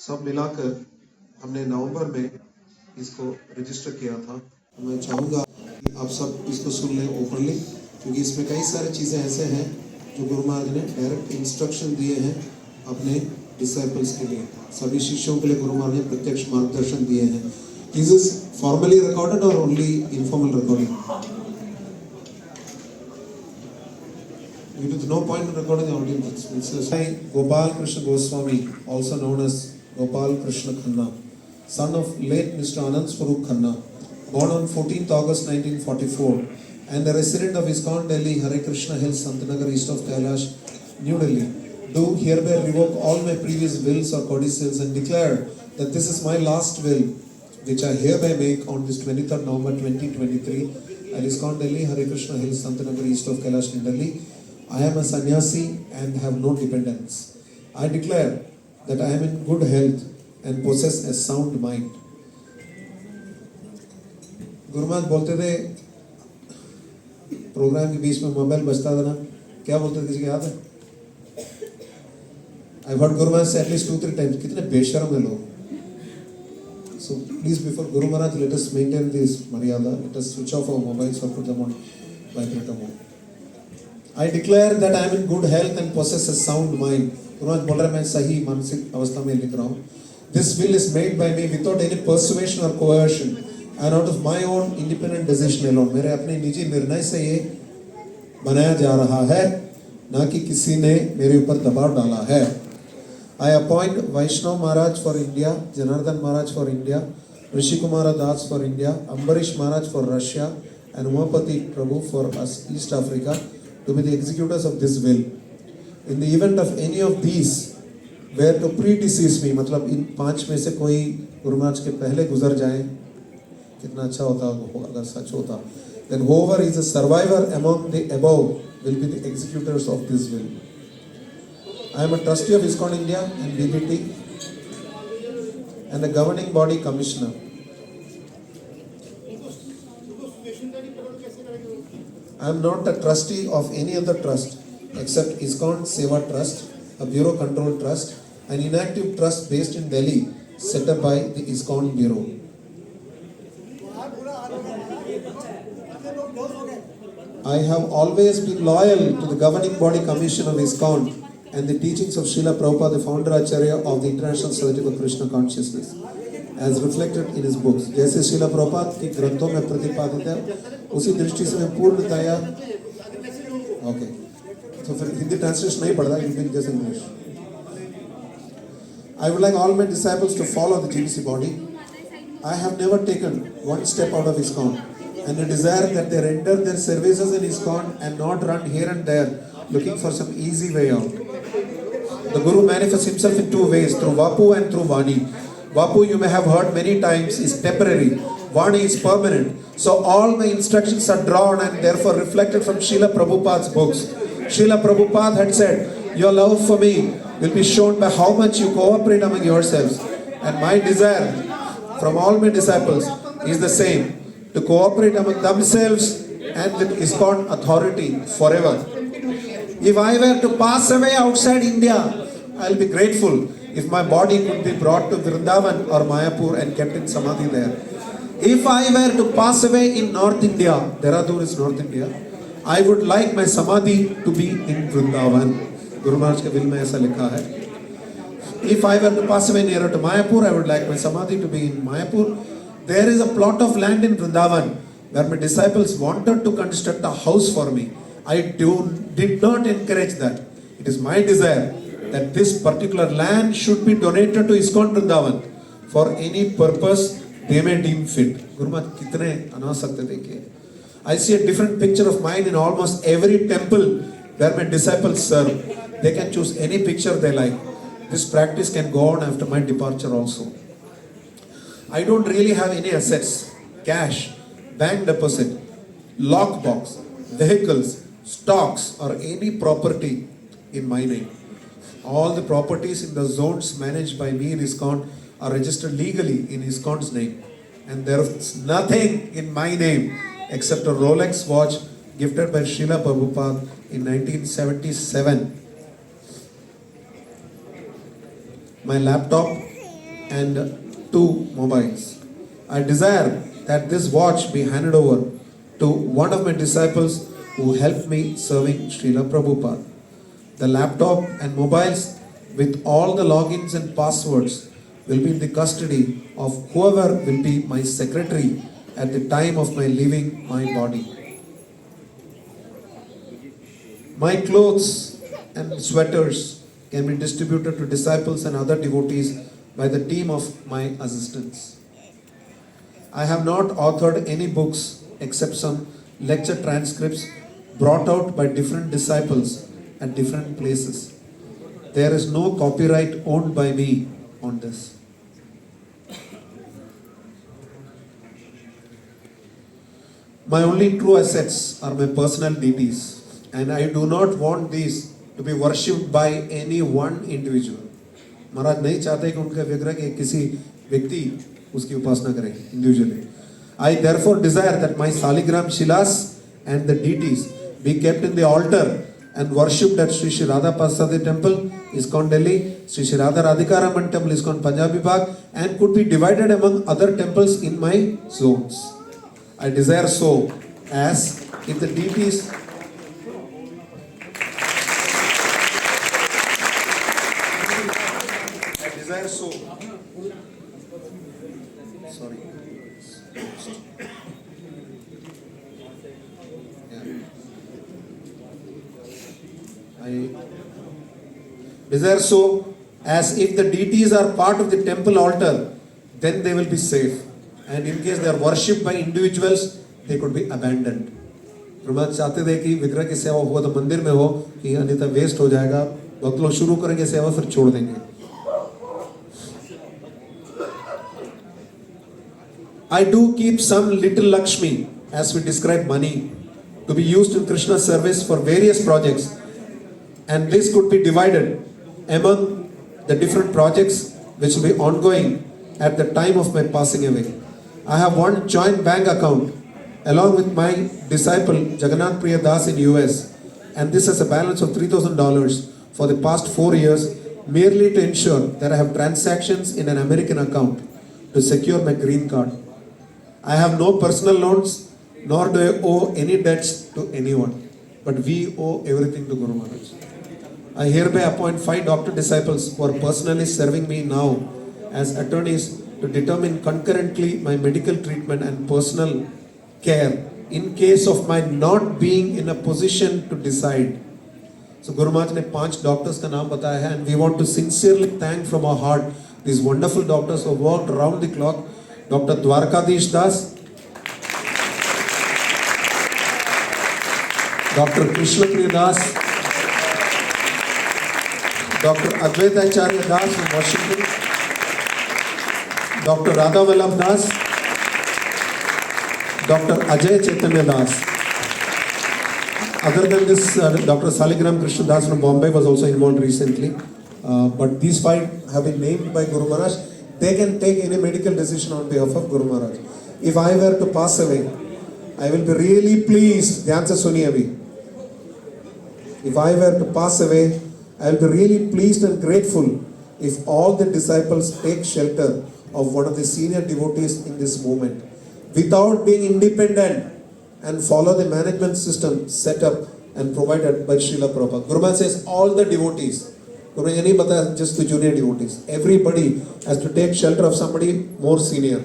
सब मिलाकर हमने नवंबर में इसको रजिस्टर किया था। मैं चाहूँगा कि आप सब इसको सुन लें ओपनली, क्योंकि इसमें कई सारी चीज़ें ऐसे हैं जो गुरु महाराज ने डायरेक्ट इंस्ट्रक्शन दिए हैं अपने डिसाइपल्स के लिए। सभी शिष्यों के लिए गुरु महाराज ने प्रत्यक्ष मार्गदर्शन दिए हैं। Is this formally recorded or only informal recording? There is no point in recording the audio. It's Gopal Krishna Goswami, also known as Gopal Krishna Khanna, son of late Mr. Anand Swarup Khanna, born on 14th August 1944, and a resident of ISKCON Delhi, Hare Krishna Hills, Santanagar, east of Kailash, New Delhi, do hereby revoke all my previous wills or codicils and declare that this is my last will, which I hereby make on this 23rd November 2023 at ISKCON Delhi, Hare Krishna Hills, Santanagar, east of Kailash, New Delhi. I am a sannyasi and have no dependents. I declare that I am in good health and possess a sound mind. Guru Maharaj बोलते थे programme के बीच में mobile बजता था ना, क्या बोलते थे, किसी को याद है? I've heard Guru Maharaj say at least 2-3 times, कितने बेशर्म है लोग. So please, before Guru Maharaj, let us maintain this maryada. Let us switch off our mobiles or put them on vibrator mode. I declare that I am in good health and possess a sound mind. Guru Maharaj बोल रहे हैं मैं सही मानसिक अवस्था में लिख रहा हूँ. This will is made by me without any persuasion or coercion and out of my own independent decision alone. मेरे अपने निजी निर्णय से ये बनाया जा रहा है, ना कि किसी ने मेरे ऊपर दबाव डाला है. I appoint Vaishnav Maharaj for India, Janardhan Maharaj for India, Rishi Kumara Das for India, Ambarish Maharaj for Russia, and Umapati Prabhu for us East Africa to be the executors of this will. In the event of any of these were to predecease me, मतलब इन 5 में से कोई गुरु महाराज के पहले गुजर जाए, कितना अच्छा होता अगर सच होता, then whoever is a survivor among the above will be the executors of this will. I am a trustee of ISKCON India and Deity and the governing body commissioner. I am not a trustee of any other trust except ISKCON Seva Trust, a bureau control trust, an inactive trust based in Delhi set up by the ISKCON Bureau. I have always been loyal to the governing body commission of ISKCON and the teachings of Srila Prabhupada, the founder Acharya of the International Society for Krishna Consciousness, as reflected in his books. जैसे श्रीला प्रभुपाद के ग्रंथों में प्रतिपादित है, उसी दृष्टि से मैं पूर्णतया ओके, तो फिर हिंदी ट्रांसलेशन नहीं पढ़ता, हिंदी जैसे English. I would like all my disciples to follow the GBC body. I have never taken one step out of ISKCON, and I desire that they render their services in ISKCON and not run here and there looking for some easy way out. The Guru manifests himself in 2 ways, through Vapu and through Vani. Vapu, you may have heard many times, is temporary. Vani is permanent. So all my instructions are drawn and therefore reflected from Srila Prabhupada's books. Srila Prabhupada had said, your love for me will be shown by how much you cooperate among yourselves. And my desire from all my disciples is the same, to cooperate among themselves and with ISKCON authority forever. If I were to pass away outside India, I will be grateful if my body could be brought to Vrindavan or Mayapur and kept in Samadhi there. If I were to pass away in North India, Dehradun is North India, I would like my Samadhi to be in Vrindavan. Guru Maharaj ke will mein aisa likha hai. If I were to pass away nearer to Mayapur, I would like my Samadhi to be in Mayapur. There is a plot of land in Vrindavan where my disciples wanted to construct a house for me. I did not encourage that. It is my desire that this particular land should be donated to ISKCON Vrindavan for any purpose they may deem fit. Guru Maharaj kitne anasakte dekhiye. I see a different picture of mine in almost every temple where my disciples serve. They can choose any picture they like. This practice can go on after my departure also. I don't really have any assets, cash, bank deposit, lockbox, vehicles, stocks or any property in my name. All the properties in the zones managed by me in ISKCON are registered legally in ISKCON's name, and there is nothing in my name except a Rolex watch gifted by Srila Prabhupada in 1977. My laptop, and 2 mobiles. I desire that this watch be handed over to one of my disciples who helped me serving Srila Prabhupada. The laptop and mobiles with all the logins and passwords will be in the custody of whoever will be my secretary at the time of my leaving my body. My clothes and sweaters can be distributed to disciples and other devotees by the team of my assistants. I have not authored any books except some lecture transcripts brought out by different disciples at different places. There is no copyright owned by me on this. My only true assets are my personal deities, and I do not want these to be worshipped by any one individual. महाराज नहीं चाहते कि उनका विग्रह के किसी व्यक्ति उसकी उपासना करे individually. I therefore desire that my saligram shilas and the deities be kept in the altar and worshipped at Sri Sri Radha Pasade Temple, ISKCON Delhi, Sri Sri Radha Radhikaraman Temple, ISKCON Punjabi Bhag, and could be divided among other temples in my zones. I desire so, as if the deities I desire so, as if the deities are part of the temple altar, then they will be safe. And in case they are worshipped by individuals, they could be abandoned. प्रभु चाहते थे कि विग्रह की सेवा हो तो मंदिर में हो, कि अन्यथा वेस्ट हो जाएगा, बहुत लोग शुरू करेंगे सेवा फिर छोड़ देंगे. I do keep some little Lakshmi, as we describe money, to be used in Krishna service for various projects. And this could be divided among the different projects which will be ongoing at the time of my passing away. I have one joint bank account along with my disciple Jagannath Priya Das in US, and this has a balance of $3,000 for the past 4 years, merely to ensure that I have transactions in an American account to secure my green card. I have no personal loans, nor do I owe any debts to anyone, but we owe everything to Guru Maharaj. I hereby appoint 5 doctor disciples who are personally serving me now as attorneys to determine concurrently my medical treatment and personal care in case of my not being in a position to decide. So Guru Maharaj ne 5 doctors ka naam bataya hai, and we want to sincerely thank from our heart these wonderful doctors who worked around the clock. Dr. Dwarkadish Das, Dr. Krishna Priya Das, Dr. Advaita Acharya Das from Washington, Dr. Radha Vallabh Das, Dr. Ajay Chaitanya Das. Other than this, Dr. Saligram Krishna Das from Bombay was also involved recently. But these 5 have been named by Guru Maharaj. They can take any medical decision on behalf of Guru Maharaj. If I were to pass away, I will be really pleased. Dhyan se suniye abhi. If I were to pass away, I will be really pleased and grateful if all the disciples take shelter of one of the senior devotees in this movement, without being independent, and follow the management system set up and provided by Srila Prabhupada. Guru Maharaj says all the devotees. Guru Maharaj nahi bataya just the junior devotees. Everybody has to take shelter of somebody more senior.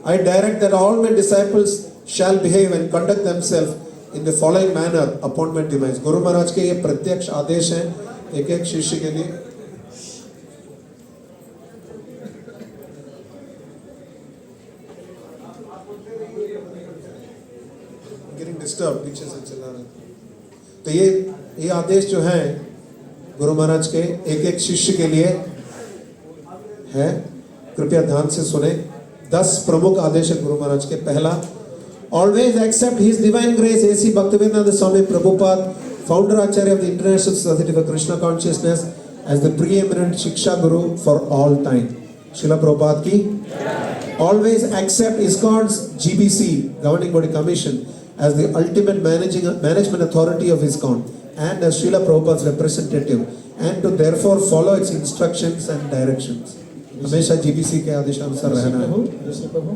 I direct that all my disciples shall behave and conduct themselves in the following manner upon my demise. Guru Maharaj के ये प्रत्यक्ष आदेश हैं एक एक शिष्य के लिए. Getting disturbed पीछे से चला रहा है. तो ये आदेश जो हैं गुरु महाराज के एक एक शिष्य के लिए है. कृपया ध्यान से सुने. 10 प्रमुख आदेश है गुरु महाराज के. पहला, always accept his divine grace A.C. Bhaktivedanta Swami Prabhupada, founder Acharya of the International Society for Krishna Consciousness, as the preeminent Shiksha Guru for all time. Srila Prabhupada ki. Always accept ISKCON's GBC, Governing Body Commission, as the ultimate management authority of ISKCON and as Srila Prabhupada's representative, and to therefore follow its instructions and directions. हमेशा GBC के आदेशानुसार रहना है। ऋषि प्रभु,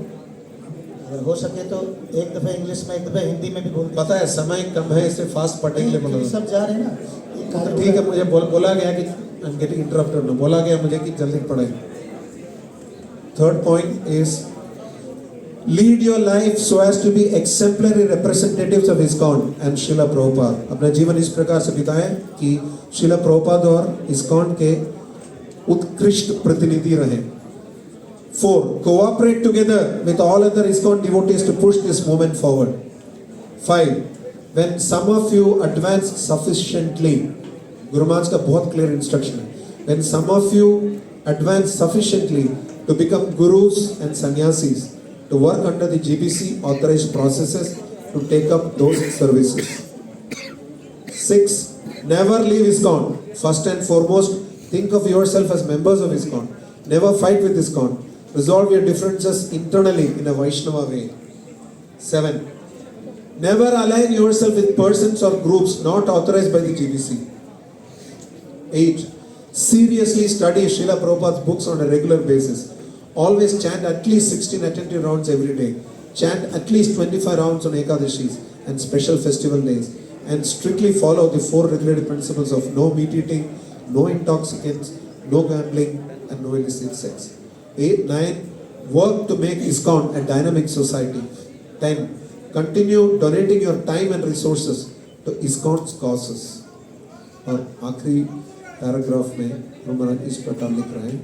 अगर हो सके तो एक दफे इंग्लिश में, एक दफे हिंदी में भी बोल। पता है समय कम है, इसे फास्ट पढ़ने के लिए बोला। सब जा रहे हैं ना, तो ठीक है, मुझे बोला गया कि आई एम गेटिंग इंटरप्टेड ना, बोला गया मुझे कि जल्दी पढ़े। Third point is lead your life so as to be exemplary representatives of ISKCON and Srila Prabhupada. अपना जीवन इस प्रकार से बिताएं कि श्रीला प्रभुपाद और ISKCON के उत्कृष्ट प्रतिनिधि रहे। 4. Cooperate together with all other ISKCON devotees to push this movement forward. 5. When some of you advance sufficiently, Guru Maharaj का बहुत clear instruction है. When some of you advance sufficiently to become gurus and sannyasis, to work under the GBC authorized processes to take up those services. 6. Never leave ISKCON. First and foremost, think of yourself as members of ISKCON. Never fight with ISKCON. Resolve your differences internally in a Vaishnava way. 7. Never align yourself with persons or groups not authorized by the GBC. 8. Seriously study Srila Prabhupada's books on a regular basis. Always chant at least 16 attentive rounds every day. Chant at least 25 rounds on Ekadashis and special festival days. And strictly follow the 4 regulated principles of no meat eating, no intoxicants, no gambling, and no illicit sex. 8, 9. Work to make ISKCON a dynamic society. 10. Continue donating your time and resources to ISKCON's causes. और आखिरी paragraph में गुरु महाराज इस प्रकार लिख रहे हैं,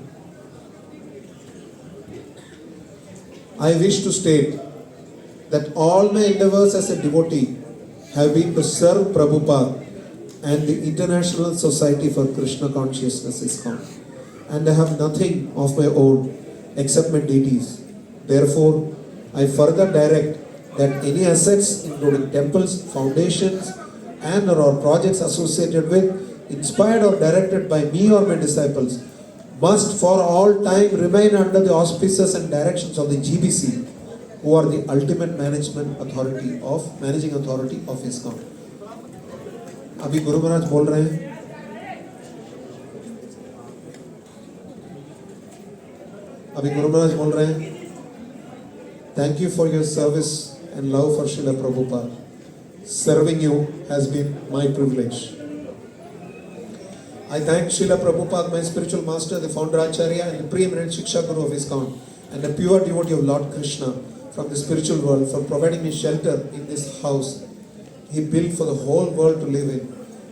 I wish to state that all my endeavors as a devotee have been to serve Prabhupada and the International Society for Krishna Consciousness ISKCON, and I have nothing of my own except my deities. Therefore, I further direct that any assets, including temples, foundations, and or projects associated with, inspired or directed by me or my disciples, must for all time remain under the auspices and directions of the GBC, who are the ultimate managing authority of ISKCON. अभी गुरु महाराज बोल रहे हैं, Thank you for your service and love for Srila Prabhupada. Serving you has been my privilege. I thank Srila Prabhupada, my spiritual master, the founder Acharya, and the preeminent Shiksha Guru of ISKCON, and a pure devotee of Lord Krishna from the spiritual world, for providing me shelter in this house He built for the whole world to live in,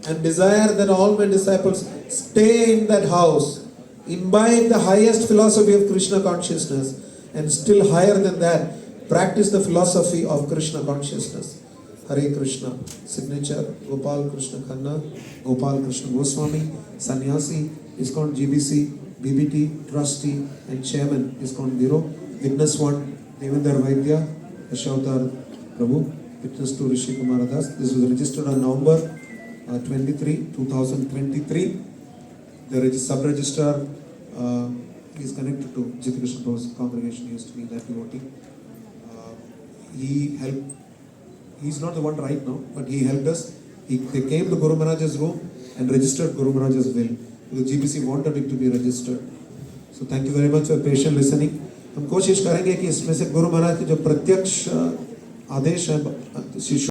and desire that all my disciples stay in that house, imbibe the highest philosophy of Krishna consciousness, and still higher than that, practice the philosophy of Krishna consciousness. Hare Krishna. Signature Gopal Krishna Khanna, Gopal Krishna Goswami, Sannyasi, ISKCON GBC, BBT, Trustee and Chairman, ISKCON Bureau. Witness 1, Devendra Vaidya, Ashautar Prabhu. Witness 2, Rishi Kumar Das. This was registered on November 23, 2023. The sub-registrar is connected to Executors Prabhu's congregation. He used to be that devotee. He helped. He's not the one right now, but he helped us. They came to Guru Maharaj's room and registered Guru Maharaj's will. The GBC wanted it to be registered. So thank you very much for patient listening. हम कोशिश करेंगे कि इसमें से गुरु महाराज के जो प्रत्यक्ष आदेश हैं शिष्यों